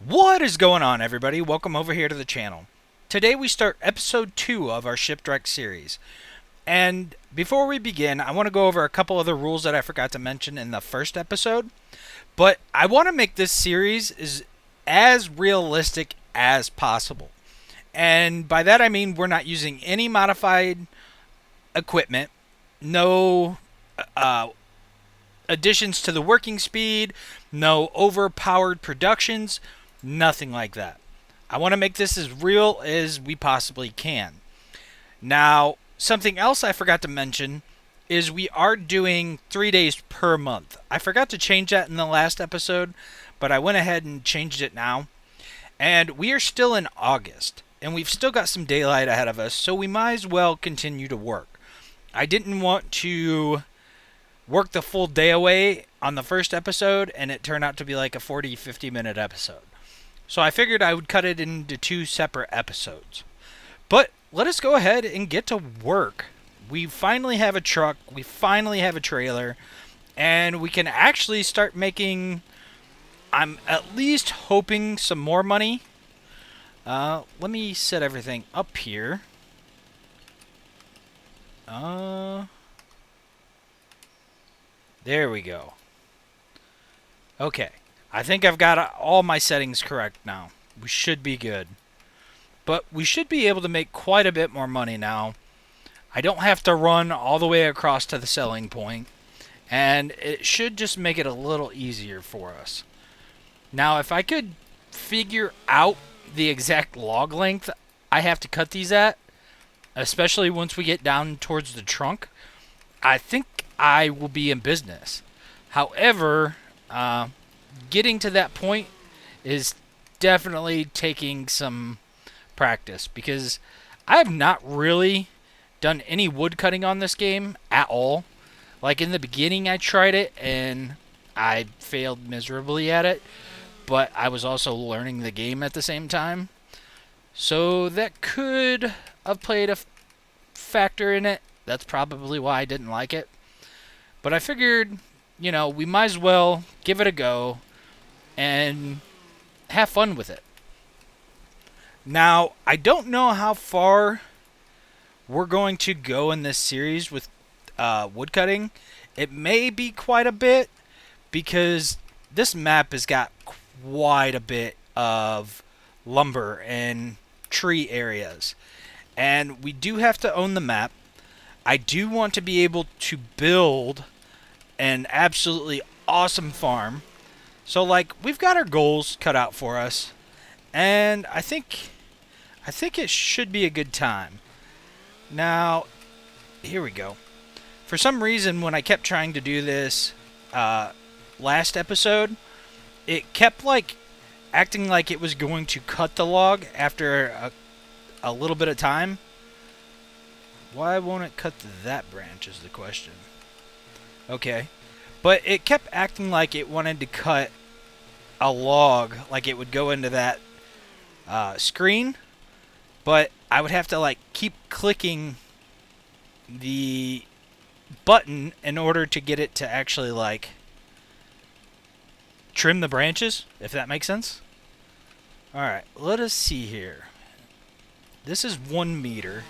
What is going on, everybody? Welcome over here to the channel. Today we start episode 2 of our Shipwrecked series. And before we begin, I want to go over a couple of the rules that I forgot to mention in the first episode. But I want to make this series as realistic as possible. And by that I mean we're not using any modified equipment, no additions to the working speed, no overpowered productions, nothing like that. I want to make this as real as we possibly can. Now, something else I forgot to mention is we are doing 3 days per month. I forgot to change that in the last episode, but I went ahead and changed it now. And we are still in August, and we've still got some daylight ahead of us, so we might as well continue to work. I didn't want to work the full day away on the first episode, and it turned out to be like a 40-50 minute episode. So I figured I would cut it into 2 separate episodes. But let us go ahead and get to work. We finally have a truck, we finally have a trailer, and we can actually start making, I'm at least hoping, some more money. Let me set everything up here. There we go. Okay. I think I've got all my settings correct now. We should be good. But we should be able to make quite a bit more money now. I don't have to run all the way across to the selling point. And it should just make it a little easier for us. Now, if I could figure out the exact log length I have to cut these at, especially once we get down towards the trunk, I think I will be in business. However, getting to that point is definitely taking some practice, because I have not really done any wood cutting on this game at all. Like in the beginning I tried it and I failed miserably at it, but I was also learning the game at the same time. So that could have played a factor in it. That's probably why I didn't like it. But I figured, we might as well give it a go and have fun with it. Now, I don't know how far we're going to go in this series with woodcutting. It may be quite a bit, because this map has got quite a bit of lumber and tree areas. And we do have to own the map. I do want to be able to build an absolutely awesome farm. So, we've got our goals cut out for us, and I think it should be a good time. Now, here we go. For some reason, when I kept trying to do this last episode, it kept acting like it was going to cut the log after a little bit of time. Why won't it cut that branch is the question. Okay. But it kept acting like it wanted to cut a log, like it would go into that screen. But I would have to keep clicking the button in order to get it to actually trim the branches, if that makes sense. Alright, let us see here. This is 1 meter.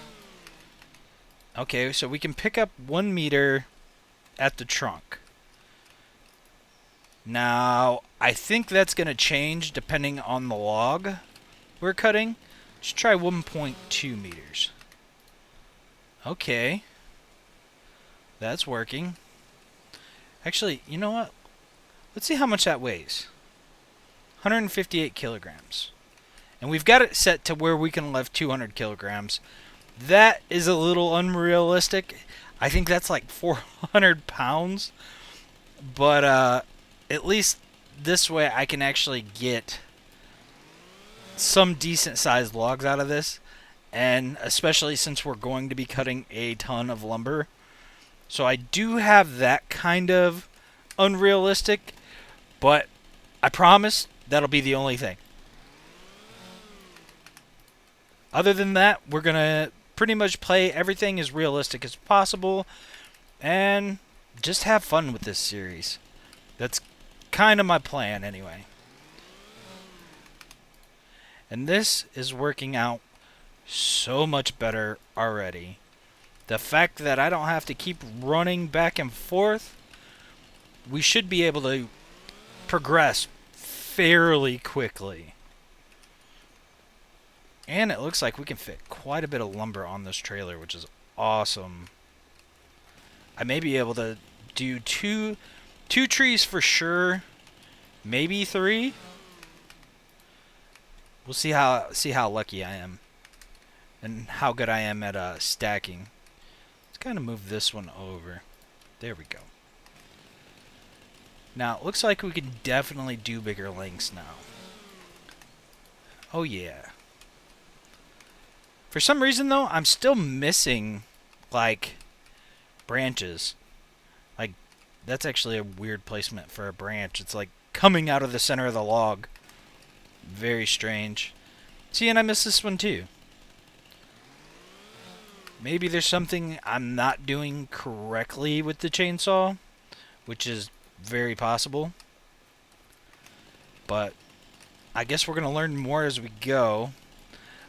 Okay, so we can pick up 1 meter at the trunk. Now, I think that's going to change depending on the log we're cutting. Let's try 1.2 meters. Okay. That's working. Actually, you know what? Let's see how much that weighs. 158 kilograms. And we've got it set to where we can lift 200 kilograms. That is a little unrealistic. I think that's like 400 pounds. But at least this way I can actually get some decent sized logs out of this. And especially since we're going to be cutting a ton of lumber. So I do have that kind of unrealistic. But I promise that'll be the only thing. Other than that, we're going to pretty much play everything as realistic as possible and just have fun with this series. That's kind of my plan anyway. And this is working out so much better already. The fact that I don't have to keep running back and forth, we should be able to progress fairly quickly. And it looks like we can fit quite a bit of lumber on this trailer, which is awesome. I may be able to do two trees for sure, maybe 3. We'll see how lucky I am and how good I am at stacking. Let's kind of move this one over. There we go. Now, it looks like we can definitely do bigger lengths now. Oh, yeah. For some reason, though, I'm still missing, like, branches. Like, that's actually a weird placement for a branch. It's, like, coming out of the center of the log. Very strange. See, and I missed this one, too. Maybe there's something I'm not doing correctly with the chainsaw, which is very possible. But I guess we're going to learn more as we go.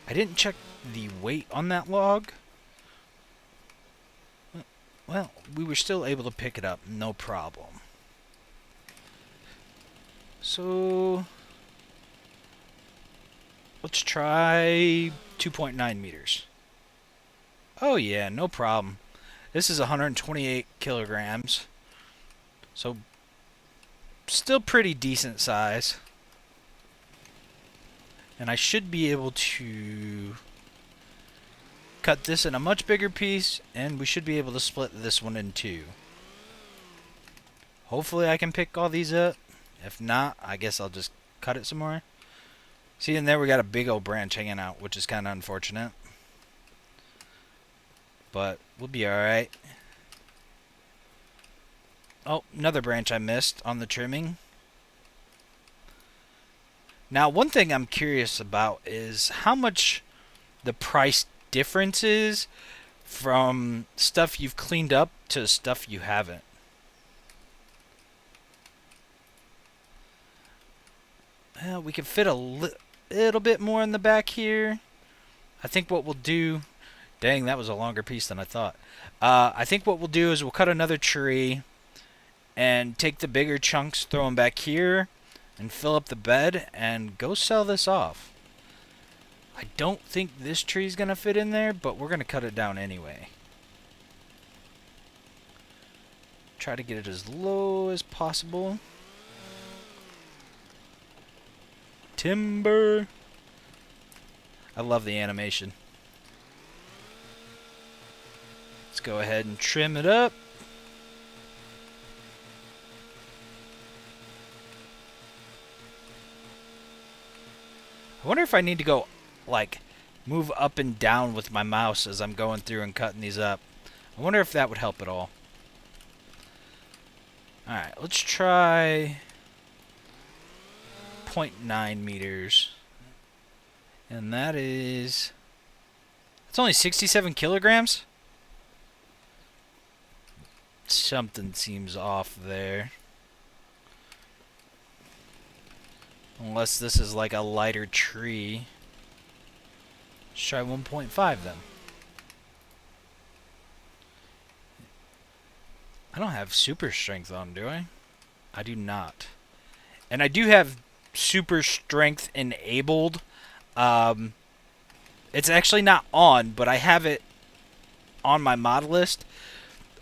I didn't check the weight on that log. Well, we were still able to pick it up, no problem. So let's try 2.9 meters. Oh yeah, no problem. This is 128 kilograms. So still pretty decent size. And I should be able to cut this in a much bigger piece, and we should be able to split this one in 2. Hopefully I can pick all these up. If not, I guess I'll just cut it some more. See, in there we got a big old branch hanging out, which is kind of unfortunate. But we'll be alright. Oh, another branch I missed on the trimming. Now, one thing I'm curious about is how much the price difference is from stuff you've cleaned up to stuff you haven't. Well, we can fit a little bit more in the back here. I think what we'll do... Dang, that was a longer piece than I thought. I think what we'll do is we'll cut another tree and take the bigger chunks, throw them back here, and fill up the bed, and go sell this off. I don't think this tree's going to fit in there, but we're going to cut it down anyway. Try to get it as low as possible. Timber. I love the animation. Let's go ahead and trim it up. I wonder if I need to go, like, move up and down with my mouse as I'm going through and cutting these up. I wonder if that would help at all. Alright, let's try 0.9 meters. And that is... It's only 67 kilograms? Something seems off there. Unless this is like a lighter tree. Let's try 1.5 then. I don't have super strength on, do I? I do not. And I do have super strength enabled. It's actually not on, but I have it on my mod list.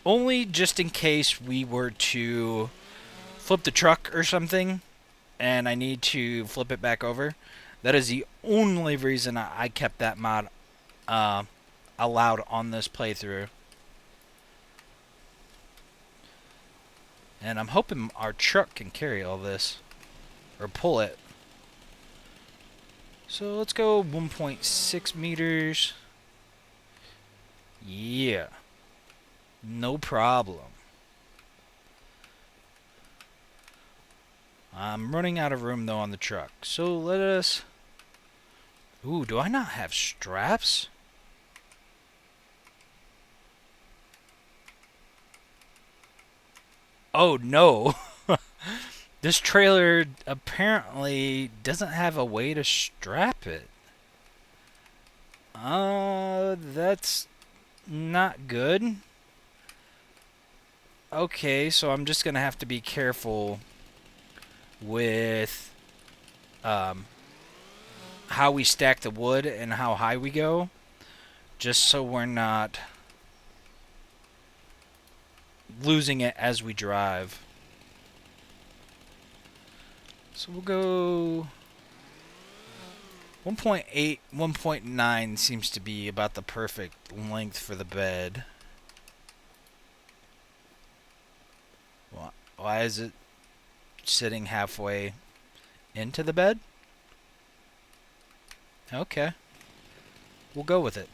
Only just in case we were to flip the truck or something, and I need to flip it back over. That is the only reason I kept that mod allowed on this playthrough. And I'm hoping our truck can carry all this, or pull it. So let's go 1.6 meters. Yeah. No problem. I'm running out of room, though, on the truck. So let us... Ooh, do I not have straps? Oh, no. This trailer apparently doesn't have a way to strap it. That's not good. Okay, so I'm just gonna have to be careful with um, how we stack the wood and how high we go, just so we're not losing it as we drive. So we'll go 1.8, 1.9 seems to be about the perfect length for the bed. Why is it sitting halfway into the bed? Okay. We'll go with it.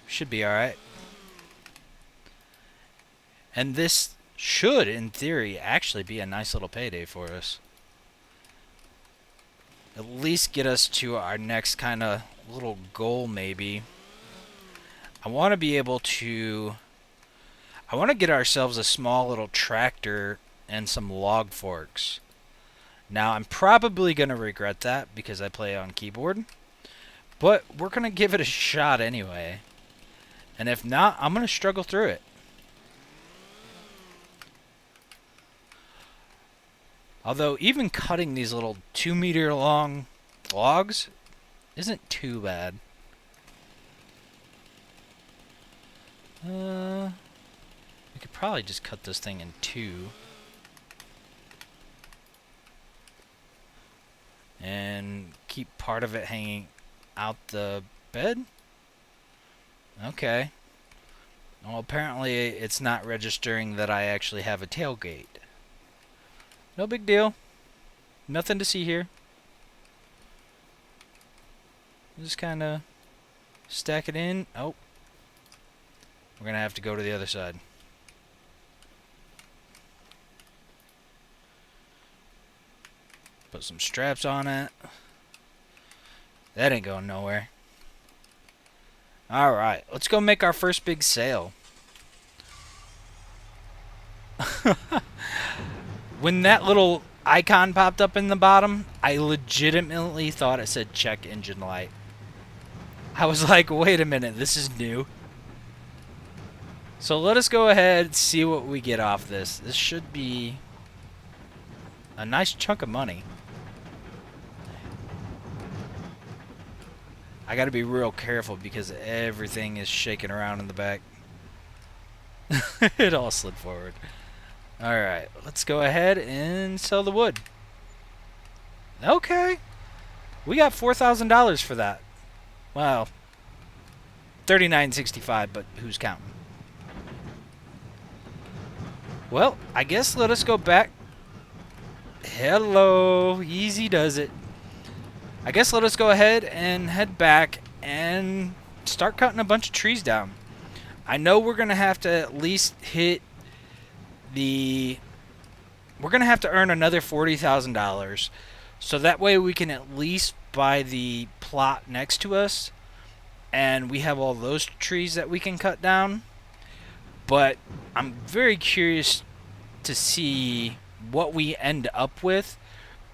Should be alright. And this should, in theory, actually be a nice little payday for us. At least get us to our next kind of little goal, maybe. I want to be able to... I want to get ourselves a small little tractor and some log forks. Now, I'm probably going to regret that because I play on keyboard. But we're going to give it a shot anyway. And if not, I'm going to struggle through it. Although, even cutting these little 2-meter long logs isn't too bad. We could probably just cut this thing in two. And keep part of it hanging out the bed? Okay. Well, apparently it's not registering that I actually have a tailgate. No big deal. Nothing to see here. Just kind of stack it in. Oh. We're going to have to go to the other side. Put some straps on it. That ain't going nowhere. Alright, let's go make our first big sale. When that little icon popped up in the bottom, I legitimately thought it said check engine light. I was like, wait a minute, this is new. So let us go ahead and see what we get off this. This should be a nice chunk of money. I gotta be real careful because everything is shaking around in the back. It all slid forward. Alright, let's go ahead and sell the wood. Okay. We got $4,000 for that. Well, $39.65, but who's counting? Well, I guess let us go back. Hello, easy does it. I guess let us go ahead and head back and start cutting a bunch of trees down. I know we're going to have to at least hit the... We're going to have to earn another $40,000. So that way we can at least buy the plot next to us. And we have all those trees that we can cut down. But I'm very curious to see what we end up with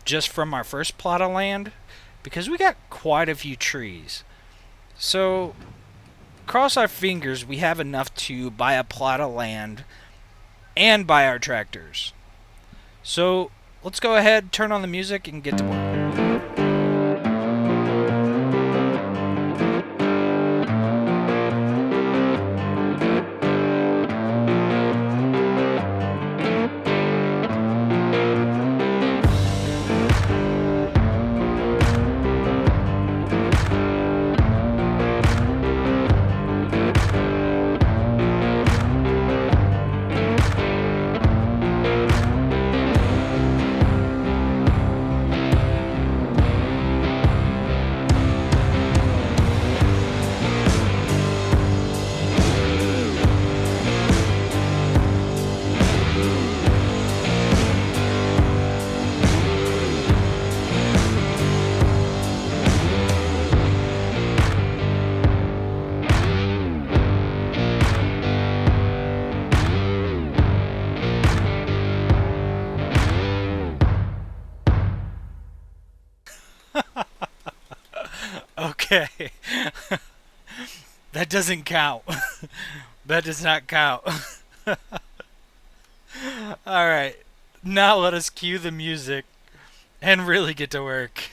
just from our first plot of land. Because we got quite a few trees. So, cross our fingers we have enough to buy a plot of land and buy our tractors. So, let's go ahead, turn on the music, and get to work. Okay. That doesn't count. That does not count. Alright. Now let us cue the music and really get to work.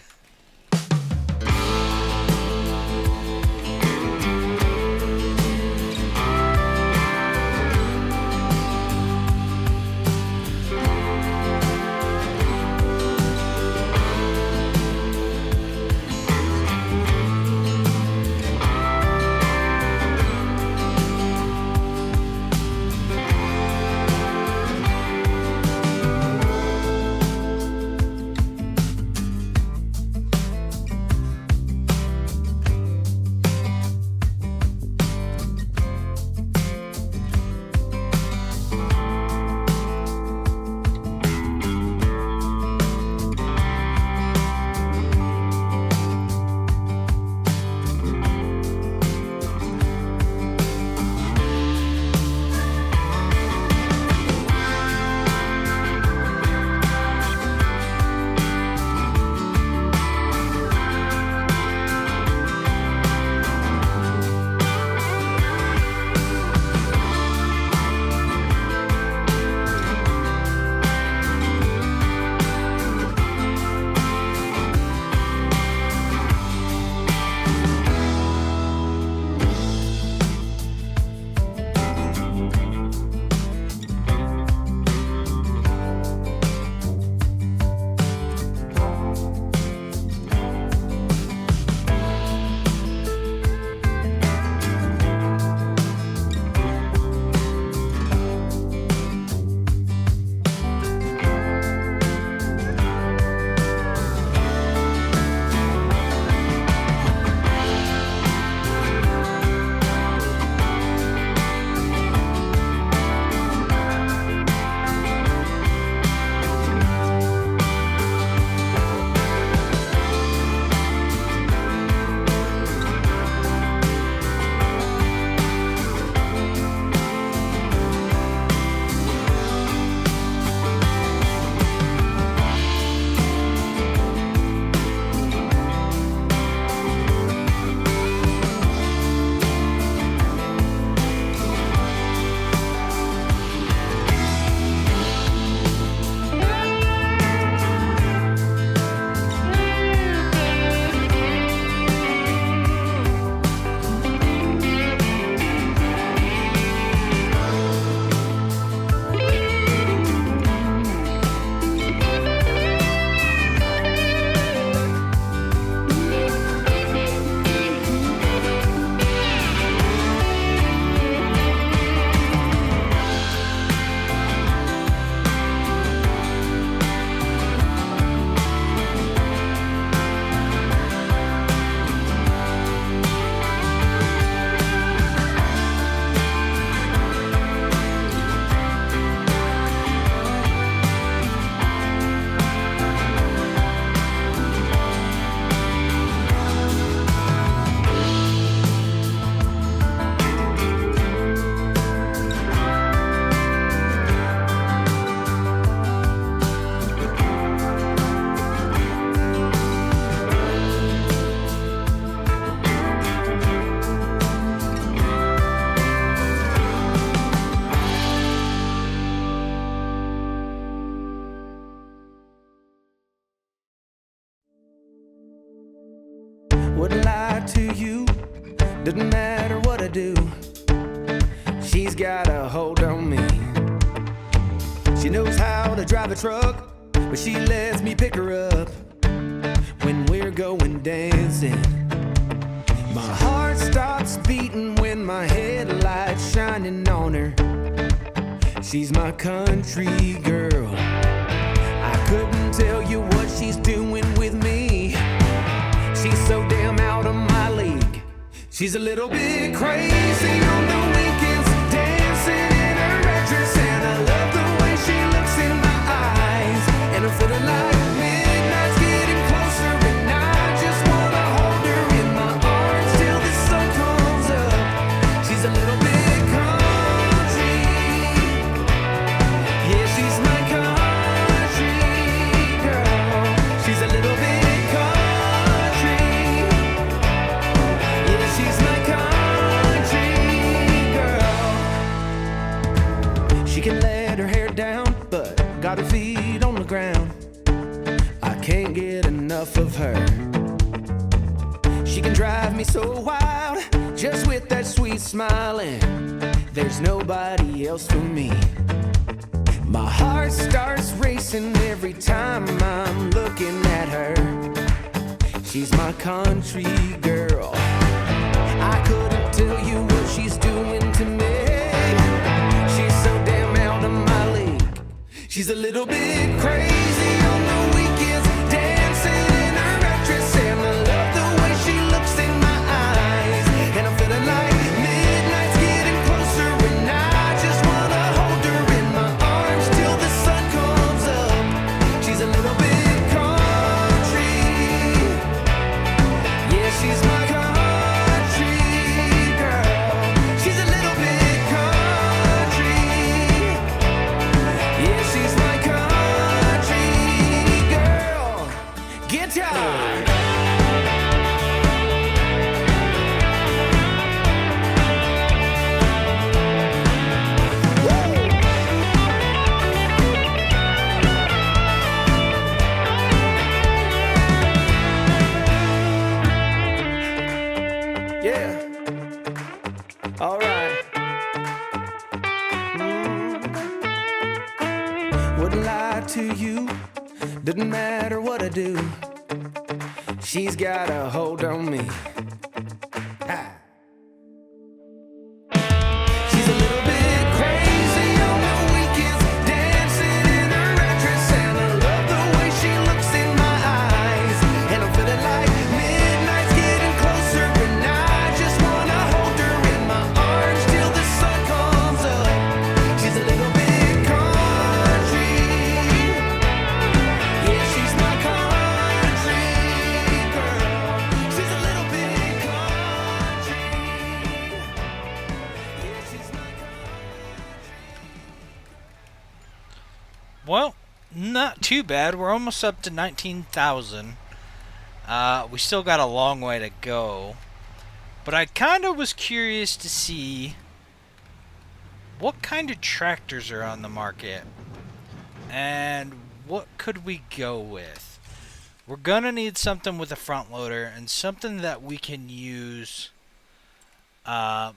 Wouldn't lie to you, doesn't matter what I do. She's got a hold on me. She knows how to drive a truck, but she lets me pick her up when we're going dancing. My heart stops beating when my headlights shining on her. She's my country girl. I couldn't tell you what she's doing with me. She's so damn out of my league. She's a little bit crazy on the weekends, dancing in her red dress, and I love the way she looks in my eyes. And I'm feeling like midnight's getting closer, and I just wanna hold her in my arms till the sun comes up. She's a little bit country, yeah, she's my country girl. She's a little bit country, can't get enough of her. She can drive me so wild, just with that sweet smiling. There's nobody else for me. My heart starts racing every time I'm looking at her. She's my country girl. I couldn't tell you what she's doing to me. She's so damn out of my league. She's a little bit crazy on the weekends, dancing in her red dress, and I love the way she looks in my eyes. And I'm feeling like midnight's getting closer, and I just wanna hold her in my arms till the sun comes up. She's a little bit country. Yeah, she's my country girl. She's a little bit country. Yeah, she's my country girl. Guitar. Yeah. All right. Wouldn't lie to you. Doesn't matter what I do. She's got a hold on me. Ha. She's a little bit crazy on the weekends, dancing in her red dress, and I love the way she looks in my eyes. And I'm feeling like midnight's getting closer, and I just wanna hold her in my arms till the sun comes up. She's a little bit country. Yeah, she's my country girl. She's a little bit country. Yeah, she's my Well, not too bad. We're almost up to 19,000. We still got a long way to go. But I kind of was curious to see what kind of tractors are on the market and what could we go with. We're gonna need something with a front loader and something that we can use. I'm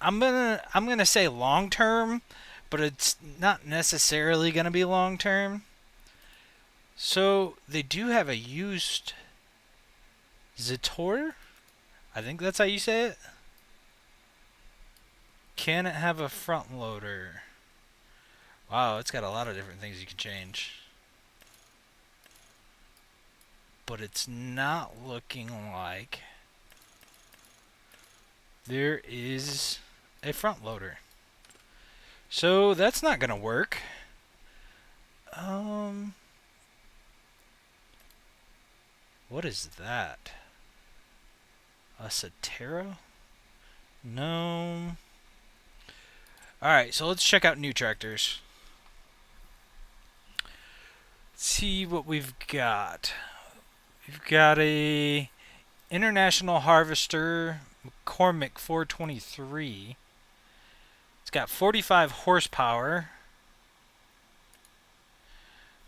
gonna say long term, but it's not necessarily gonna be long term. So they do have a used Zator. I think that's how you say it. Can it have a front loader? Wow, it's got a lot of different things you can change. But it's not looking like there is a front loader. So that's not gonna work. What is that? A Satero? No. Alright, so let's check out new tractors. Let's see what we've got. We've got a International Harvester McCormick 423. It's got 45 horsepower.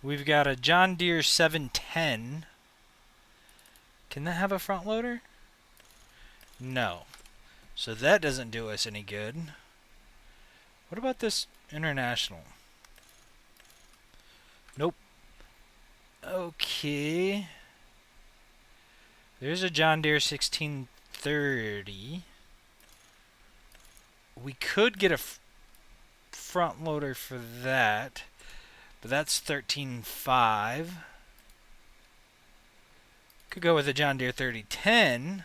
We've got a John Deere 710. Can that have a front loader? No. So that doesn't do us any good. What about this International? Nope. Okay. There's a John Deere 1630. We could get a front loader for that, but that's 13.5. Could go with a John Deere 3010.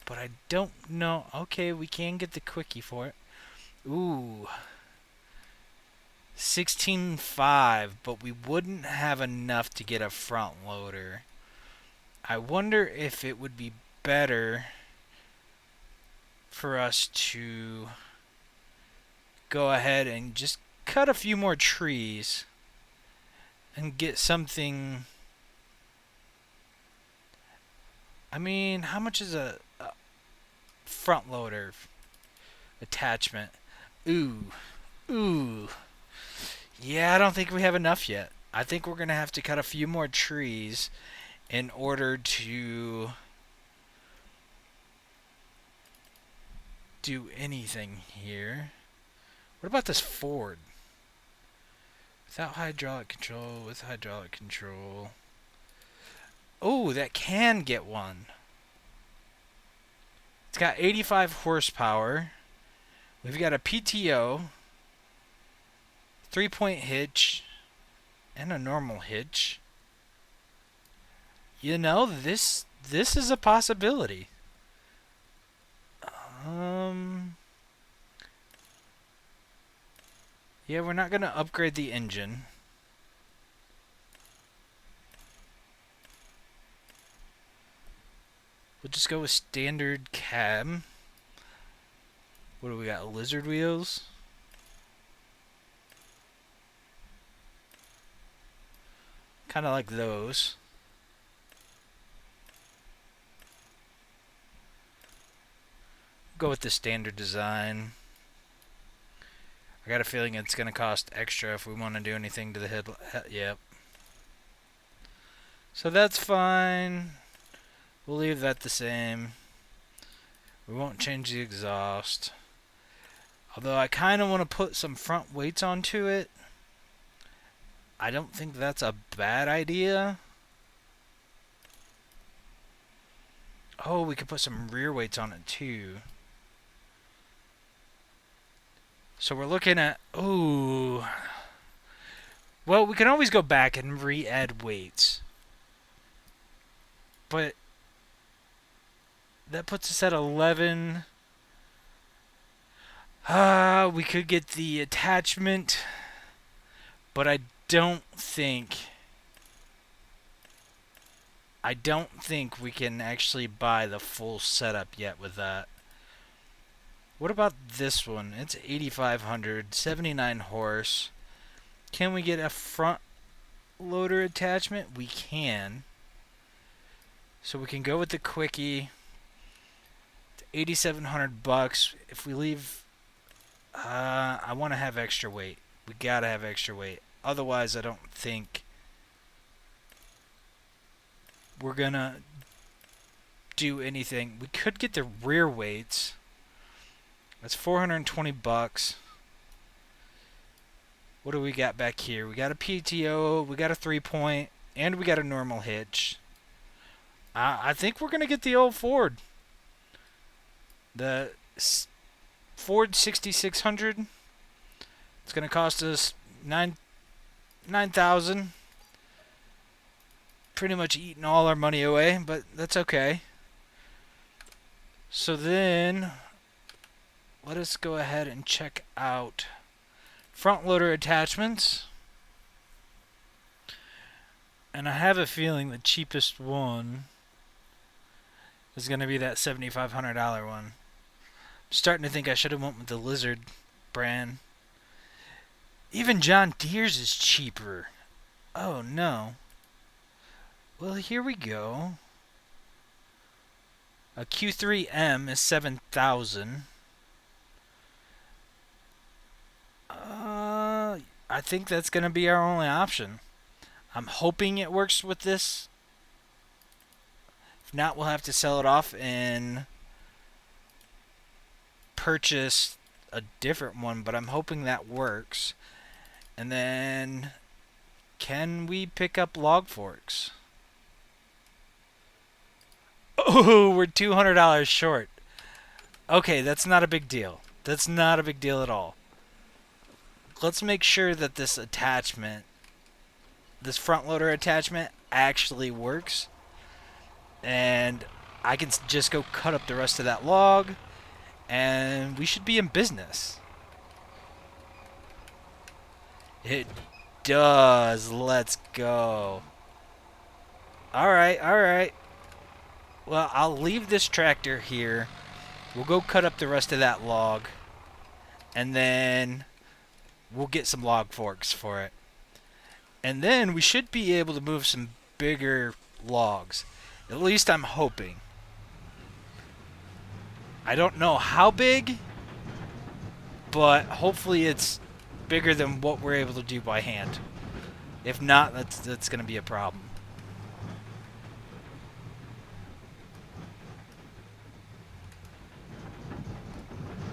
But I don't know. Okay, we can get the quickie for it. Ooh. 16.5, but we wouldn't have enough to get a front loader. I wonder if it would be better for us to go ahead and just cut a few more trees and get something. I mean, how much is a front loader attachment? Ooh, Ooh. Yeah, I don't think we have enough yet. I think we're going to have to cut a few more trees in order to do anything here. What about this Ford? Without hydraulic control, with hydraulic control. Oh, that can get one. It's got 85 horsepower. We've got a PTO, 3-point hitch, and a normal hitch. You know, this is a possibility. Yeah, we're not going to upgrade the engine. We'll just go with standard cab. What do we got? Lizard wheels? Kind of like those. Go with the standard design. I got a feeling it's going to cost extra if we want to do anything to the head. Yep. So that's fine. We'll leave that the same. We won't change the exhaust. Although I kind of want to put some front weights onto it. I don't think that's a bad idea. Oh, we could put some rear weights on it too. So we're looking at... Ooh. Well, we can always go back and re-add weights. But that puts us at 11. We could get the attachment. But I don't think we can actually buy the full setup yet with that. What about this one? It's 8,500, 79 horse. Can we get a front loader attachment? We can. So we can go with the quickie. It's 8,700 bucks. If we leave, I want to have extra weight. We gotta have extra weight. Otherwise, I don't think we're gonna do anything. We could get the rear weights. That's 420 bucks. What do we got back here? We got a PTO, we got a 3-point, and we got a normal hitch. I think we're going to get the old Ford. The Ford 6600. It's going to cost us $9,000. Pretty much eating all our money away, but that's okay. So then, let us go ahead and check out front loader attachments. And I have a feeling the cheapest one is going to be that $7,500 one. I'm starting to think I should have went with the Lizard brand. Even John Deere's is cheaper. Oh no. Well, here we go. A Q3M is 7,000. I think that's going to be our only option. I'm hoping it works with this. If not, we'll have to sell it off and purchase a different one, but I'm hoping that works. And then, can we pick up log forks? Oh, we're $200 short. Okay, that's not a big deal. That's not a big deal at all. Let's make sure that this attachment, this front loader attachment, actually works. And I can just go cut up the rest of that log, and we should be in business. It does. Let's go. Alright, alright. Well, I'll leave this tractor here. We'll go cut up the rest of that log. And then we'll get some log forks for it. And then we should be able to move some bigger logs. At least I'm hoping. I don't know how big, but hopefully it's bigger than what we're able to do by hand. If not, that's going to be a problem.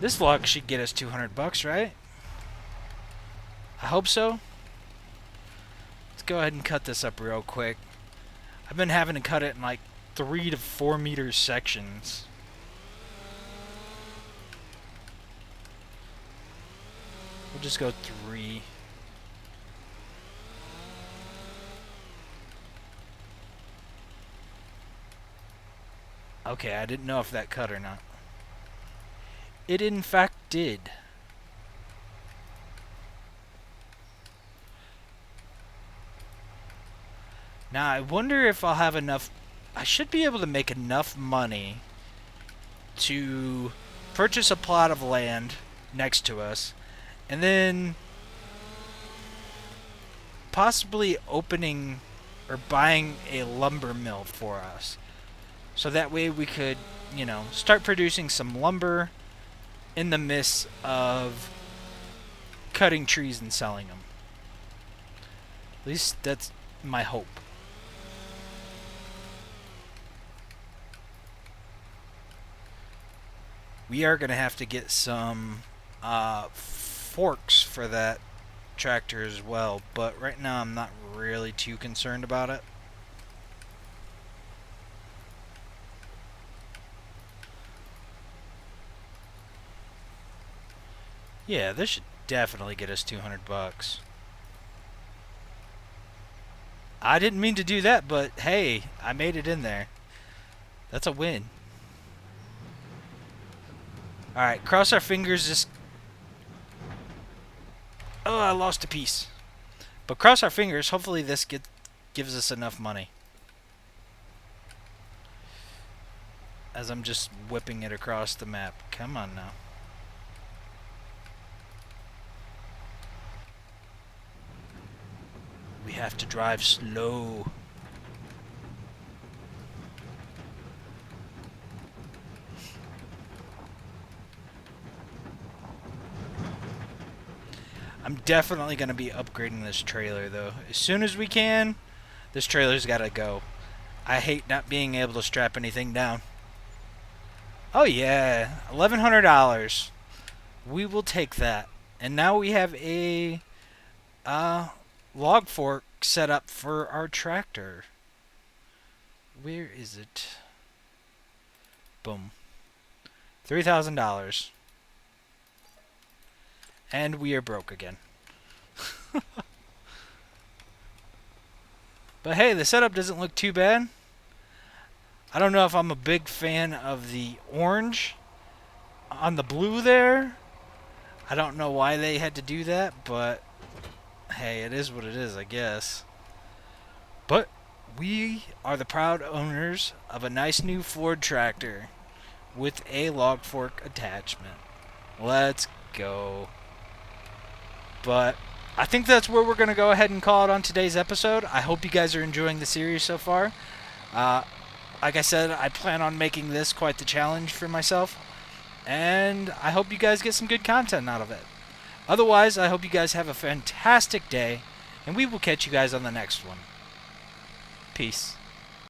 This log should get us $200, right? I hope so. Let's go ahead and cut this up real quick. I've been having to cut it in like 3 to 4 meter sections. We'll just go 3. Okay, I didn't know if that cut or not. It in fact did. Now I wonder if I'll have enough. I should be able to make enough money to purchase a plot of land next to us, and then possibly opening or buying a lumber mill for us. So that way we could, you know, start producing some lumber in the midst of cutting trees and selling them. At least that's my hope. We are going to have to get some forks for that tractor as well, but right now I'm not really too concerned about it. Yeah, this should definitely get us $200. I didn't mean to do that, but hey, I made it in there. That's a win. Alright, cross our fingers. Just... Oh, I lost a piece. But cross our fingers. Hopefully this gives us enough money. As I'm just whipping it across the map. Come on now. We have to drive slow. I'm definitely going to be upgrading this trailer, though. As soon as we can, this trailer's got to go. I hate not being able to strap anything down. Oh, yeah. $1,100. We will take that. And now we have a log fork set up for our tractor. Where is it? Boom. $3,000. And we are broke again. But hey, the setup doesn't look too bad. I don't know if I'm a big fan of the orange on the blue there. I don't know why they had to do that, but hey, it is what it is, I guess. But we are the proud owners of a nice new Ford tractor with a log fork attachment. Let's go. But I think that's where we're going to go ahead and call it on today's episode. I hope you guys are enjoying the series so far. Like I said, I plan on making this quite the challenge for myself. And I hope you guys get some good content out of it. Otherwise, I hope you guys have a fantastic day. And we will catch you guys on the next one. Peace.